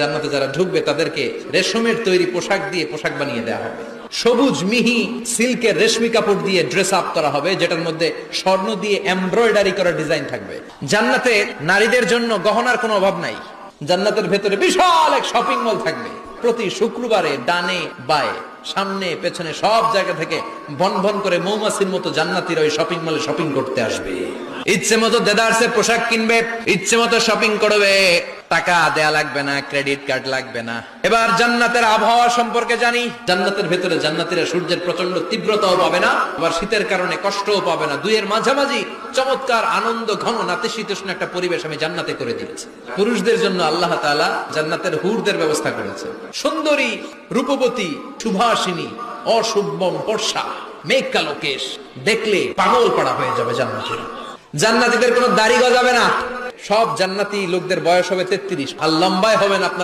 জান্নাতে যারা ঢুকবে তাদেরকে রেশমের তৈরি পোশাক দিয়ে পোশাক বানিয়ে দেওয়া হবে। সবুজ মিহি সিল্কের রেশমি কাপড় দিয়ে ড্রেস আপ করা হবে, যেটার মধ্যে স্বর্ণ দিয়ে এমব্রয়ডারি করা ডিজাইন থাকবে। জান্নাতে নারীদের জন্য গহনার কোনো অভাব নাই। জান্নাতের ভেতরে বিশাল এক শপিং মল থাকবে। প্রতি শুক্রবারে ডানে বায়ে সামনে পেছনে সব জায়গা থেকে ভন ভন করে মৌমাছির মতো জান্নাতীরা ওই শপিং মলে শপিং করতে আসবে। ইচ্ছে মতো দেদারসের পোশাক কিনবে, ইচ্ছে মতো শপিং করবে, টাকা দেয়া লাগবে না, ক্রেডিট কার্ড লাগবে না। এবার জান্নাতের আবহাওয়া সম্পর্কে জানি। জান্নাতের ভেতরে জান্নাতীরা সূর্যের প্রচন্ড তীব্রতাও পাবে না, আবার শীতের কারণে কষ্টও পাবে না। দুইয়ের মাঝামাঝি চমৎকার আনন্দ ঘন নাতিশীতোষ্ণ একটা পরিবেশ আমি জান্নাতে করে দিয়েছি। পুরুষদের জন্য আল্লাহ তাআলা জান্নাতের হুরদের ব্যবস্থা করেছে। সুন্দরী, রূপবতী, সুভাষিনী, অশুভম বর্ষা, মেঘ কালো কেশ, দেখলে পাগল পাড়া হয়ে যাবে জান্নাতীরা। জান্নাতীদের কোনো দাড়ি গজাবে না। সব জান্নাতি লোকদের বয়স হবে 33, আর লম্বায় হবেন আপনার